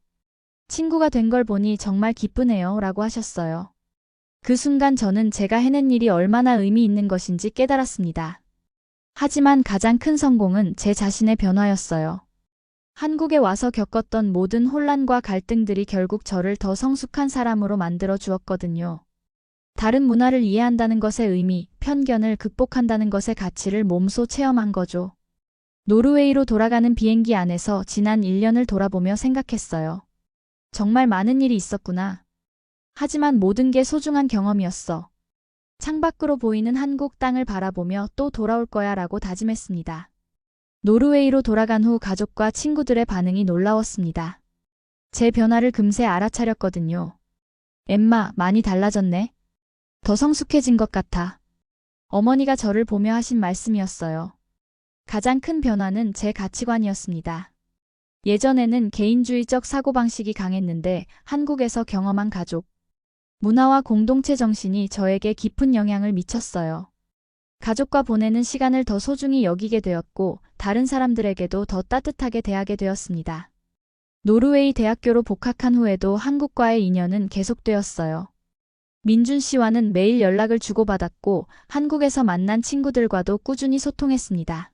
친구가 된 걸 보니 정말 기쁘네요. 라고 하셨어요. 그 순간 저는 제가 해낸 일이 얼마나 의미 있는 것인지 깨달았습니다. 하지만 가장 큰 성공은 제 자신의 변화였어요. 한국에 와서 겪었던 모든 혼란과 갈등들이 결국 저를 더 성숙한 사람으로 만들어 주었거든요. 다른 문화를 이해한다는 것의 의미, 편견을 극복한다는 것의 가치를 몸소 체험한 거죠. 노르웨이로 돌아가는 비행기 안에서 지난 1년을 돌아보며 생각했어요. 정말 많은 일이 있었구나. 하지만 모든 게 소중한 경험이었어. 창밖으로 보이는 한국 땅을 바라보며 또 돌아올 거야 라고 다짐했습니다. 노르웨이로 돌아간 후 가족과 친구들의 반응이 놀라웠습니다. 제 변화를 금세 알아차렸거든요. 엠마, 많이 달라졌네. 더 성숙해진 것 같아. 어머니가 저를 보며 하신 말씀이었어요. 가장 큰 변화는 제 가치관이었습니다. 예전에는 개인주의적 사고방식이 강했는데 한국에서 경험한 가족, 문화와 공동체 정신이 저에게 깊은 영향을 미쳤어요. 가족과 보내는 시간을 더 소중히 여기게 되었고 다른 사람들에게도 더 따뜻하게 대하게 되었습니다. 노르웨이 대학교로 복학한 후에도 한국과의 인연은 계속되었어요. 민준 씨와는 매일 연락을 주고받았고 한국에서 만난 친구들과도 꾸준히 소통했습니다.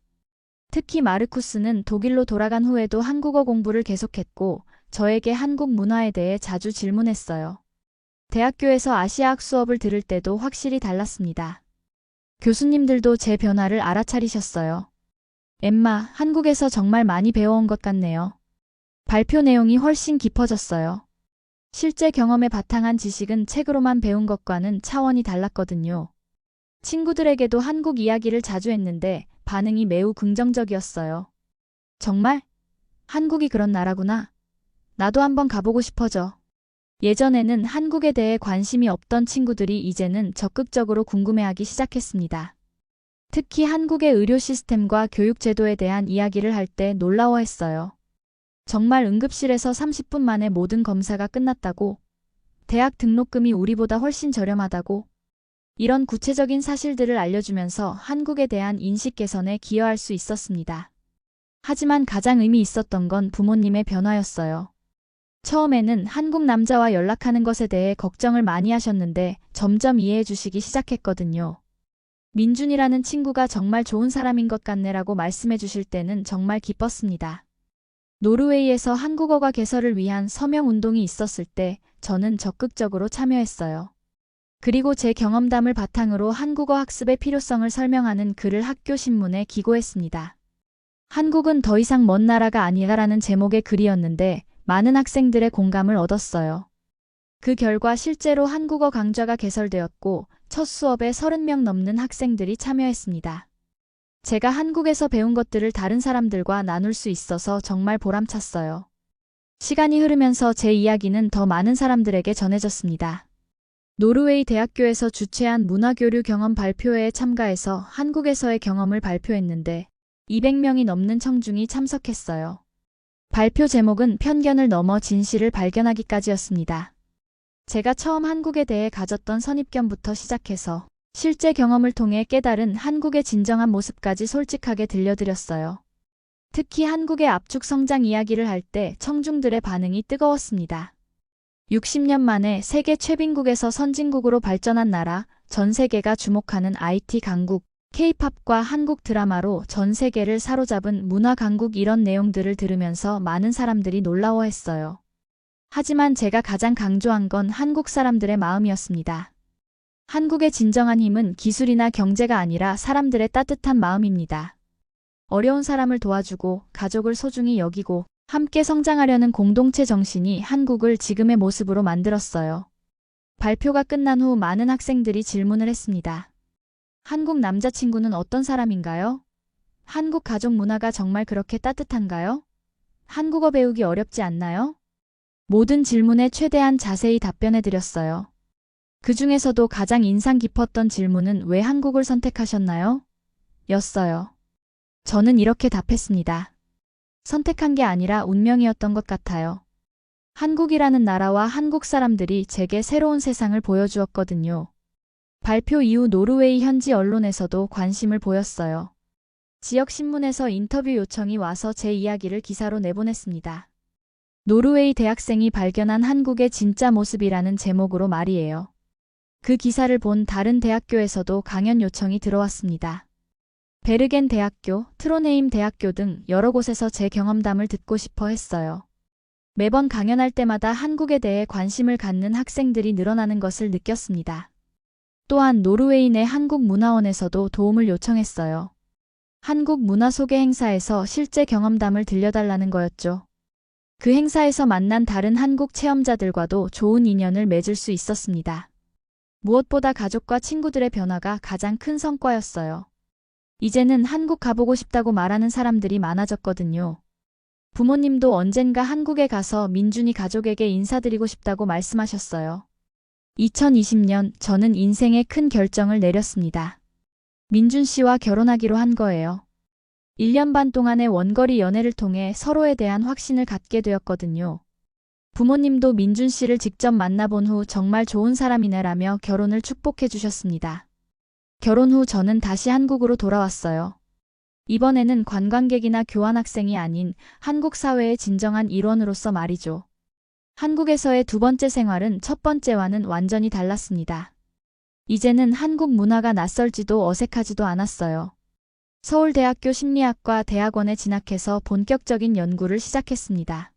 특히 마르쿠스는 독일로 돌아간 후에도 한국어 공부를 계속했고 저에게 한국 문화에 대해 자주 질문했어요. 대학교에서 아시아학 수업을 들을 때도 확실히 달랐습니다. 교수님들도 제 변화를 알아차리셨어요. 엠마, 한국에서 정말 많이 배워온 것 같네요. 발표 내용이 훨씬 깊어졌어요. 실제 경험에 바탕한 지식은 책으로만 배운 것과는 차원이 달랐거든요. 친구들에게도 한국 이야기를 자주 했는데 반응이 매우 긍정적이었어요. 정말? 한국이 그런 나라구나. 나도 한번 가보고 싶어져. 예전에는 한국에 대해 관심이 없던 친구들이 이제는 적극적으로 궁금해하기 시작했습니다. 특히 한국의 의료 시스템과 교육 제도에 대한 이야기를 할 때 놀라워했어요. 정말 응급실에서 30분 만에 모든 검사가 끝났다고, 대학 등록금이 우리보다 훨씬 저렴하다고, 이런 구체적인 사실들을 알려주면서 한국에 대한 인식 개선에 기여할 수 있었습니다. 하지만 가장 의미 있었던 건 부모님의 변화였어요. 처음에는 한국 남자와 연락하는 것에 대해 걱정을 많이 하셨는데 점점 이해해 주시기 시작했거든요. 민준이라는 친구가 정말 좋은 사람인 것 같네라고 말씀해 주실 때는 정말 기뻤습니다. 노르웨이에서 한국어가 개설을 위한 서명 운동이 있었을 때 저는 적극적으로 참여했어요. 그리고 제 경험담을 바탕으로 한국어 학습의 필요성을 설명하는 글을 학교 신문에 기고했습니다. 한국은 더 이상 먼 나라가 아니다라는 제목의 글이었는데 많은 학생들의 공감을 얻었어요. 그 결과 실제로 한국어 강좌가 개설되었고 첫 수업에 30명 넘는 학생들이 참여했습니다. 제가 한국에서 배운 것들을 다른 사람들과 나눌 수 있어서 정말 보람찼어요. 시간이 흐르면서 제 이야기는 더 많은 사람들에게 전해졌습니다. 노르웨이 대학교에서 주최한 문화교류 경험 발표회에 참가해서 한국에서의 경험을 발표했는데 200명이 넘는 청중이 참석했어요. 발표 제목은 편견을 넘어 진실을 발견하기까지였습니다. 제가 처음 한국에 대해 가졌던 선입견부터 시작해서 실제 경험을 통해 깨달은 한국의 진정한 모습까지 솔직하게 들려드렸어요. 특히 한국의 압축 성장 이야기를 할 때 청중들의 반응이 뜨거웠습니다. 60년 만에 세계 최빈국에서 선진국으로 발전한 나라, 전 세계가 주목하는 IT 강국, K-팝과 한국 드라마로 전 세계를 사로잡은 문화 강국 이런 내용들을 들으면서 많은 사람들이 놀라워했어요. 하지만 제가 가장 강조한 건 한국 사람들의 마음이었습니다. 한국의 진정한 힘은 기술이나 경제가 아니라 사람들의 따뜻한 마음입니다. 어려운 사람을 도와주고 가족을 소중히 여기고 함께 성장하려는 공동체 정신이 한국을 지금의 모습으로 만들었어요. 발표가 끝난 후 많은 학생들이 질문을 했습니다. 한국 남자친구는 어떤 사람인가요? 한국 가족 문화가 정말 그렇게 따뜻한가요? 한국어 배우기 어렵지 않나요? 모든 질문에 최대한 자세히 답변해드렸어요. 그 중에서도 가장 인상 깊었던 질문은 왜 한국을 선택하셨나요? 였어요. 저는 이렇게 답했습니다. 선택한 게 아니라 운명이었던 것 같아요. 한국이라는 나라와 한국 사람들이 제게 새로운 세상을 보여주었거든요. 발표 이후 노르웨이 현지 언론에서도 관심을 보였어요. 지역 신문에서 인터뷰 요청이 와서 제 이야기를 기사로 내보냈습니다. 노르웨이 대학생이 발견한 한국의 진짜 모습이라는 제목으로 말이에요. 그 기사를 본 다른 대학교에서도 강연 요청이 들어왔습니다. 베르겐 대학교, 트로네임 대학교 등 여러 곳에서 제 경험담을 듣고 싶어 했어요. 매번 강연할 때마다 한국에 대해 관심을 갖는 학생들이 늘어나는 것을 느꼈습니다. 또한 노르웨이 내 한국문화원에서도 도움을 요청했어요. 한국 문화 소개 행사에서 실제 경험담을 들려달라는 거였죠. 그 행사에서 만난 다른 한국 체험자들과도 좋은 인연을 맺을 수 있었습니다. 무엇보다 가족과 친구들의 변화가 가장 큰 성과였어요. 이제는 한국 가보고 싶다고 말하는 사람들이 많아졌거든요. 부모님도 언젠가 한국에 가서 민준이 가족에게 인사드리고 싶다고 말씀하셨어요. 2020년 저는 인생의 큰 결정을 내렸습니다. 민준 씨와 결혼하기로 한 거예요. 1년 반 동안의 원거리 연애를 통해 서로에 대한 확신을 갖게 되었거든요. 부모님도 민준 씨를 직접 만나본 후 정말 좋은 사람이네라며 결혼을 축복해 주셨습니다. 결혼 후 저는 다시 한국으로 돌아왔어요. 이번에는 관광객이나 교환학생이 아닌 한국 사회의 진정한 일원으로서 말이죠. 한국에서의 두 번째 생활은 첫 번째와는 완전히 달랐습니다. 이제는 한국 문화가 낯설지도 어색하지도 않았어요. 서울대학교 심리학과 대학원에 진학해서 본격적인 연구를 시작했습니다.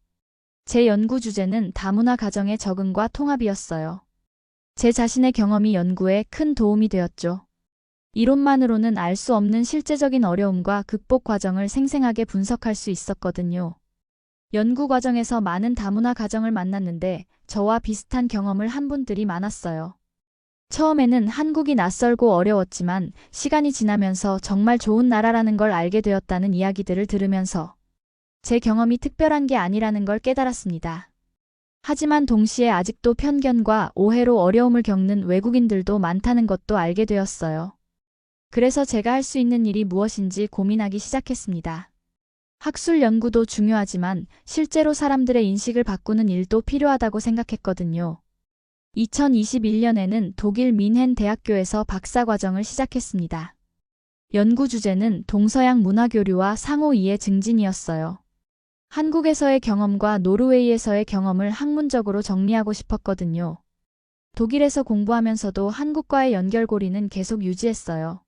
제 연구 주제는 다문화 가정의 적응과 통합이었어요. 제 자신의 경험이 연구에 큰 도움이 되었죠. 이론만으로는 알 수 없는 실제적인 어려움과 극복 과정을 생생하게 분석할 수 있었거든요. 연구 과정에서 많은 다문화 가정을 만났는데 저와 비슷한 경험을 한 분들이 많았어요. 처음에는 한국이 낯설고 어려웠지만 시간이 지나면서 정말 좋은 나라라는 걸 알게 되었다는 이야기들을 들으면서 제 경험이 특별한 게 아니라는 걸 깨달았습니다. 하지만 동시에 아직도 편견과 오해로 어려움을 겪는 외국인들도 많다는 것도 알게 되었어요. 그래서 제가 할 수 있는 일이 무엇인지 고민하기 시작했습니다. 학술 연구도 중요하지만 실제로 사람들의 인식을 바꾸는 일도 필요하다고 생각했거든요. 2021년에는 독일 민헨 대학교에서 박사과정을 시작했습니다. 연구 주제는 동서양 문화교류와 상호 이해 증진이었어요. 한국에서의 경험과 노르웨이에서의 경험을 학문적으로 정리하고 싶었거든요. 독일에서 공부하면서도 한국과의 연결고리는 계속 유지했어요.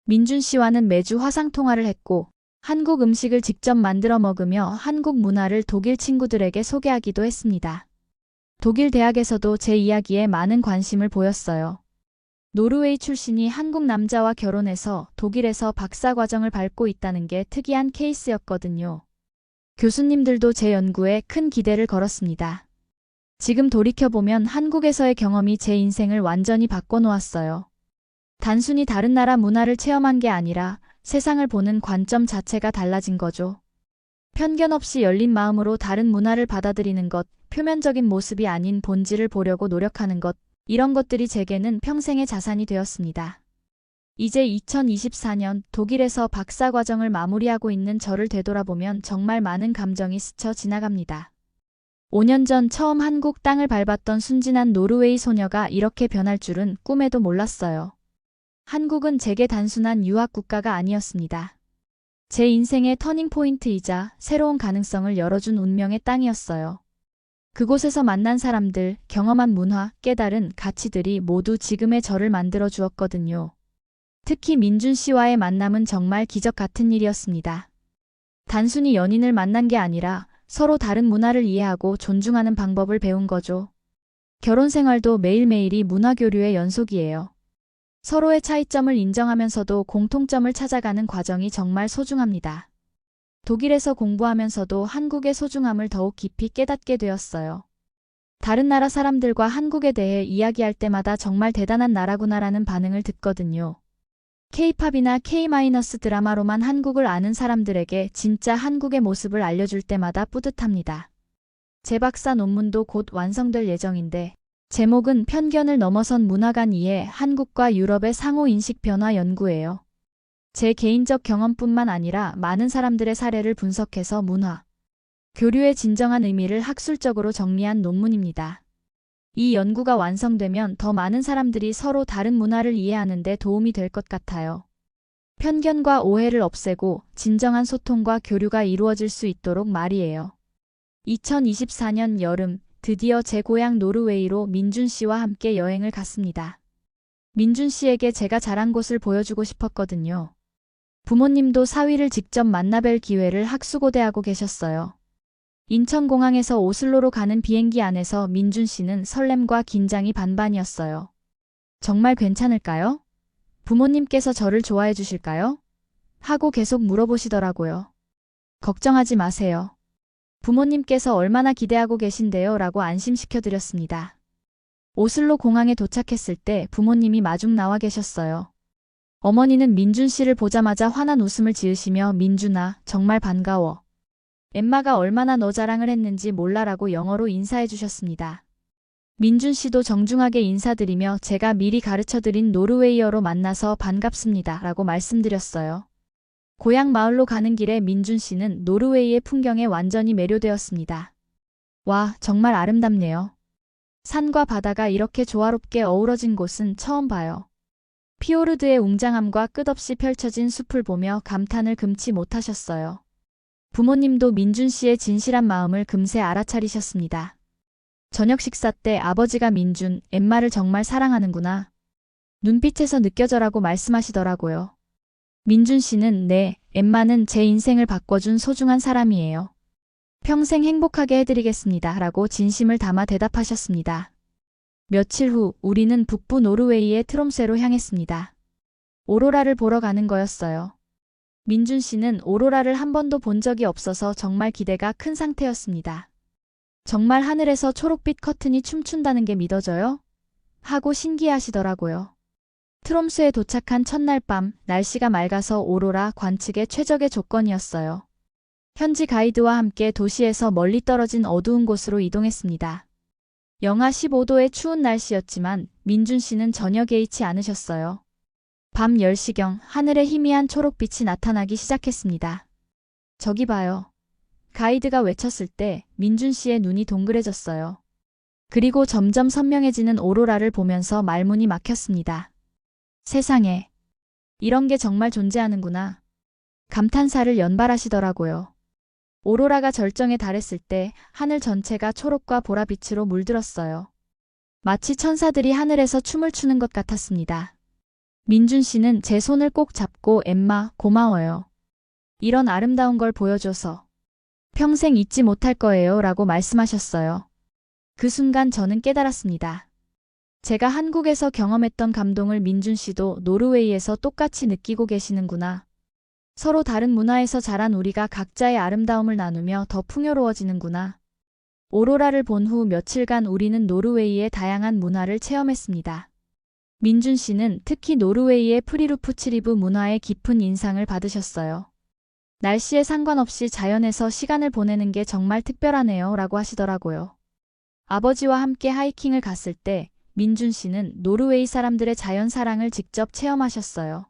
민준 씨와는 매주 화상통화를 했고 한국 음식을 직접 만들어 먹으며 한국 문화를 독일 친구들에게 소개하기도 했습니다. 독일 대학에서도 제 이야기에 많은 관심을 보였어요. 노르웨이 출신이 한국 남자와 결혼해서 독일에서 박사과정을 밟고 있다는 게 특이한 케이스였거든요. 교수님들도 제 연구에 큰 기대를 걸었습니다. 지금 돌이켜보면 한국에서의 경험이 제 인생을 완전히 바꿔놓았어요. 단순히 다른 나라 문화를 체험한 게 아니라 세상을 보는 관점 자체가 달라진 거죠. 편견 없이 열린 마음으로 다른 문화를 받아들이는 것, 표면적인 모습이 아닌 본질을 보려고 노력하는 것, 이런 것들이 제게는 평생의 자산이 되었습니다. 이제 2024년 독일에서 박사과정을 마무리하고 있는 저를 되돌아보면 정말 많은 감정이 스쳐 지나갑니다. 5년 전 처음 한국 땅을 밟았던 순진한 노르웨이 소녀가 이렇게 변할 줄은 꿈에도 몰랐어요. 한국은 제게 단순한 유학 국가가 아니었습니다. 제 인생의 터닝포인트이자 새로운 가능성을 열어준 운명의 땅이었어요. 그곳에서 만난 사람들, 경험한 문화, 깨달은 가치들이 모두 지금의 저를 만들어 주었거든요. 특히 민준 씨와의 만남은 정말 기적 같은 일이었습니다. 단순히 연인을 만난 게 아니라 서로 다른 문화를 이해하고 존중하는 방법을 배운 거죠. 결혼 생활도 매일매일이 문화교류의 연속이에요. 서로의 차이점을 인정하면서도 공통점을 찾아가는 과정이 정말 소중합니다. 독일에서 공부하면서도 한국의 소중함을 더욱 깊이 깨닫게 되었어요. 다른 나라 사람들과 한국에 대해 이야기할 때마다 정말 대단한 나라구나라는 반응을 듣거든요. K-팝이나 K-드라마로만 한국을 아는 사람들에게 진짜 한국의 모습을 알려줄 때마다 뿌듯합니다. 제 박사 논문도 곧 완성될 예정인데 제목은 편견을 넘어선 문화 간 이해, 한국과 유럽의 상호 인식 변화 연구예요. 제 개인적 경험뿐만 아니라 많은 사람들의 사례를 분석해서 문화, 교류의 진정한 의미를 학술적으로 정리한 논문입니다. 이 연구가 완성되면 더 많은 사람들이 서로 다른 문화를 이해하는 데 도움이 될 것 같아요. 편견과 오해를 없애고 진정한 소통과 교류가 이루어질 수 있도록 말이에요. 2024년 여름, 드디어 제 고향 노르웨이로 민준 씨와 함께 여행을 갔습니다. 민준 씨에게 제가 자란 곳을 보여주고 싶었거든요. 부모님도 사위를 직접 만나뵐 기회를 학수고대하고 계셨어요. 인천공항에서 오슬로로 가는 비행기 안에서 민준 씨는 설렘과 긴장이 반반이었어요. 정말 괜찮을까요? 부모님께서 저를 좋아해 주실까요? 하고 계속 물어보시더라고요. 걱정하지 마세요. 부모님께서 얼마나 기대하고 계신데요? 라고 안심시켜드렸습니다. 오슬로 공항에 도착했을 때 부모님이 마중 나와 계셨어요. 어머니는 민준 씨를 보자마자 환한 웃음을 지으시며 민준아, 정말 반가워. 엠마가 얼마나 너 자랑을 했는지 몰라라고 영어로 인사해 주셨습니다. 민준 씨도 정중하게 인사드리며 제가 미리 가르쳐드린 노르웨이어로 만나서 반갑습니다 라고 말씀드렸어요. 고향 마을로 가는 길에 민준 씨는 노르웨이의 풍경에 완전히 매료되었습니다. 와, 정말 아름답네요. 산과 바다가 이렇게 조화롭게 어우러진 곳은 처음 봐요. 피오르드의 웅장함과 끝없이 펼쳐진 숲을 보며 감탄을 금치 못하셨어요. 부모님도 민준 씨의 진실한 마음을 금세 알아차리셨습니다. 저녁 식사 때 아버지가 민준, 엠마를 정말 사랑하는구나. 눈빛에서 느껴져라고 말씀하시더라고요. 민준 씨는 네, 엠마는 제 인생을 바꿔준 소중한 사람이에요. 평생 행복하게 해드리겠습니다. 라고 진심을 담아 대답하셨습니다. 며칠 후 우리는 북부 노르웨이의 트롬세로 향했습니다. 오로라를 보러 가는 거였어요. 민준 씨는 오로라를 한 번도 본 적이 없어서 정말 기대가 큰 상태였습니다. 정말 하늘에서 초록빛 커튼이 춤춘다는 게 믿어져요? 하고 신기해하시더라고요. 트롬스에 도착한 첫날 밤, 날씨가 맑아서 오로라 관측의 최적의 조건이었어요. 현지 가이드와 함께 도시에서 멀리 떨어진 어두운 곳으로 이동했습니다. 영하 15도의 추운 날씨였지만 민준 씨는 전혀 개의치 않으셨어요. 밤 10시경 하늘에 희미한 초록빛이 나타나기 시작했습니다. 저기 봐요. 가이드가 외쳤을 때 민준 씨의 눈이 동그래졌어요. 그리고 점점 선명해지는 오로라를 보면서 말문이 막혔습니다. 세상에, 이런 게 정말 존재하는구나. 감탄사를 연발하시더라고요. 오로라가 절정에 달했을 때 하늘 전체가 초록과 보라빛으로 물들었어요. 마치 천사들이 하늘에서 춤을 추는 것 같았습니다. 민준 씨는 제 손을 꼭 잡고 엠마, 고마워요. 이런 아름다운 걸 보여줘서 평생 잊지 못할 거예요 라고 말씀하셨어요. 그 순간 저는 깨달았습니다. 제가 한국에서 경험했던 감동을 민준 씨도 노르웨이에서 똑같이 느끼고 계시는구나. 서로 다른 문화에서 자란 우리가 각자의 아름다움을 나누며 더 풍요로워지는구나. 오로라를 본 후 며칠간 우리는 노르웨이의 다양한 문화를 체험했습니다. 민준 씨는 특히 노르웨이의 프리루프츠리브 문화에 깊은 인상을 받으셨어요. 날씨에 상관없이 자연에서 시간을 보내는 게 정말 특별하네요 라고 하시더라고요. 아버지와 함께 하이킹을 갔을 때 민준 씨는 노르웨이 사람들의 자연 사랑을 직접 체험하셨어요.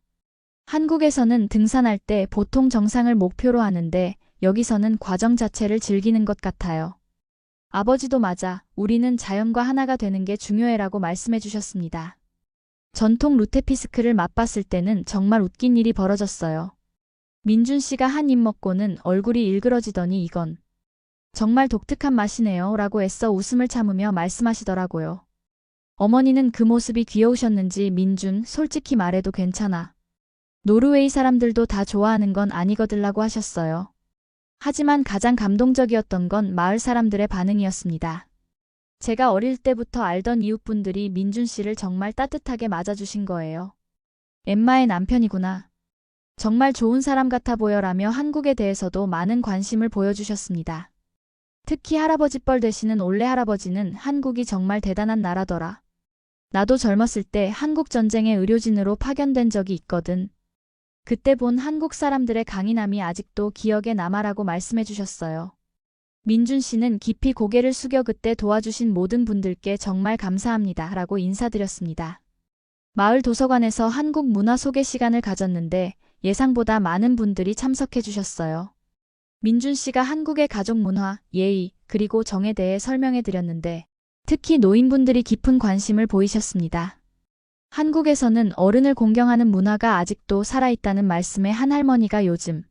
한국에서는 등산할 때 보통 정상을 목표로 하는데 여기서는 과정 자체를 즐기는 것 같아요. 아버지도 맞아, 우리는 자연과 하나가 되는 게 중요해라고 말씀해 주셨습니다. 전통 루테피스크를 맛봤을 때는 정말 웃긴 일이 벌어졌어요. 민준 씨가 한 입 먹고는 얼굴이 일그러지더니 이건 정말 독특한 맛이네요 라고 애써 웃음을 참으며 말씀하시더라고요. 어머니는 그 모습이 귀여우셨는지 민준, 솔직히 말해도 괜찮아. 노르웨이 사람들도 다 좋아하는 건 아니거들라고 하셨어요. 하지만 가장 감동적이었던 건 마을 사람들의 반응이었습니다. 제가 어릴 때부터 알던 이웃분들이 민준 씨를 정말 따뜻하게 맞아주신 거예요. 엠마의 남편이구나. 정말 좋은 사람 같아 보여라며 한국에 대해서도 많은 관심을 보여주셨습니다. 특히 할아버지뻘 되시는 올레 할아버지는 한국이 정말 대단한 나라더라. 나도 젊었을 때 한국 전쟁의 의료진으로 파견된 적이 있거든. 그때 본 한국 사람들의 강인함이 아직도 기억에 남아라고 말씀해 주셨어요. 민준 씨는 깊이 고개를 숙여 그때 도와주신 모든 분들께 정말 감사합니다 라고 인사드렸습니다. 마을 도서관에서 한국 문화 소개 시간을 가졌는데 예상보다 많은 분들이 참석해 주셨어요. 민준 씨가 한국의 가족 문화, 예의, 그리고 정에 대해 설명해 드렸는데 특히 노인분들이 깊은 관심을 보이셨습니다. 한국에서는 어른을 공경하는 문화가 아직도 살아있다는 말씀에 한 할머니가 요즘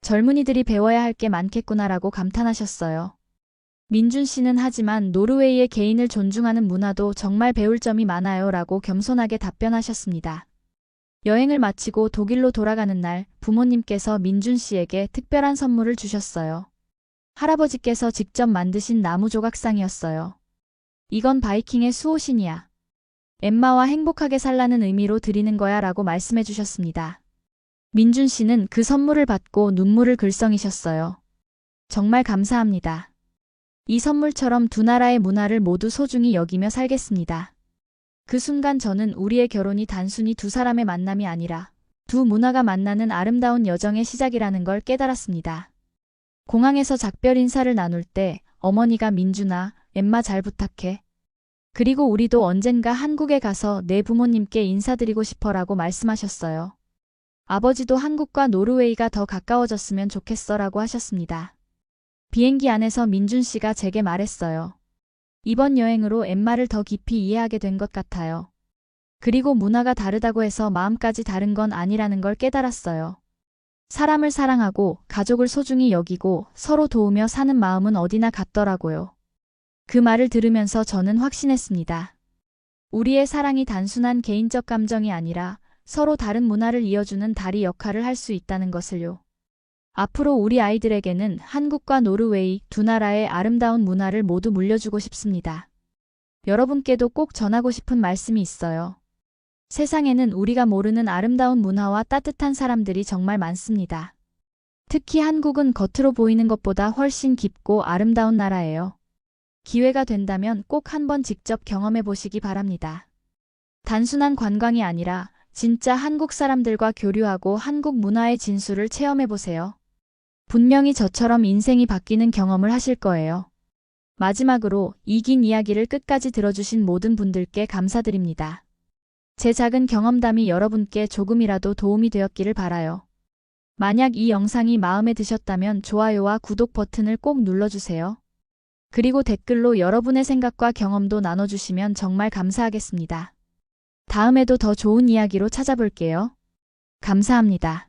젊은이들이 배워야 할 게 많겠구나라고 감탄하셨어요. 민준 씨는 하지만 노르웨이의 개인을 존중하는 문화도 정말 배울 점이 많아요 라고 겸손하게 답변하셨습니다. 여행을 마치고 독일로 돌아가는 날 부모님께서 민준 씨에게 특별한 선물을 주셨어요. 할아버지께서 직접 만드신 나무 조각상이었어요. 이건 바이킹의 수호신이야. 엠마와 행복하게 살라는 의미로 드리는 거야 라고 말씀해 주셨습니다. 민준 씨는 그 선물을 받고 눈물을 글썽이셨어요. 정말 감사합니다. 이 선물처럼 두 나라의 문화를 모두 소중히 여기며 살겠습니다. 그 순간 저는 우리의 결혼이 단순히 두 사람의 만남이 아니라 두 문화가 만나는 아름다운 여정의 시작이라는 걸 깨달았습니다. 공항에서 작별 인사를 나눌 때 어머니가 민준아, 엠마 잘 부탁해. 그리고 우리도 언젠가 한국에 가서 내 부모님께 인사드리고 싶어라고 말씀하셨어요. 아버지도 한국과 노르웨이가 더 가까워졌으면 좋겠어 라고 하셨습니다. 비행기 안에서 민준 씨가 제게 말했어요. 이번 여행으로 엠마를 더 깊이 이해하게 된 것 같아요. 그리고 문화가 다르다고 해서 마음까지 다른 건 아니라는 걸 깨달았어요. 사람을 사랑하고 가족을 소중히 여기고 서로 도우며 사는 마음은 어디나 같더라고요. 그 말을 들으면서 저는 확신했습니다. 우리의 사랑이 단순한 개인적 감정이 아니라 서로 다른 문화를 이어주는 다리 역할을 할 수 있다는 것을요. 앞으로 우리 아이들에게는 한국과 노르웨이 두 나라의 아름다운 문화를 모두 물려주고 싶습니다. 여러분께도 꼭 전하고 싶은 말씀이 있어요. 세상에는 우리가 모르는 아름다운 문화와 따뜻한 사람들이 정말 많습니다. 특히 한국은 겉으로 보이는 것보다 훨씬 깊고 아름다운 나라예요. 기회가 된다면 꼭 한번 직접 경험해 보시기 바랍니다. 단순한 관광이 아니라 진짜 한국 사람들과 교류하고 한국 문화의 진수를 체험해 보세요. 분명히 저처럼 인생이 바뀌는 경험을 하실 거예요. 마지막으로 이 긴 이야기를 끝까지 들어주신 모든 분들께 감사드립니다. 제 작은 경험담이 여러분께 조금이라도 도움이 되었기를 바라요. 만약 이 영상이 마음에 드셨다면 좋아요와 구독 버튼을 꼭 눌러주세요. 그리고 댓글로 여러분의 생각과 경험도 나눠주시면 정말 감사하겠습니다. 다음에도 더 좋은 이야기로 찾아볼게요. 감사합니다.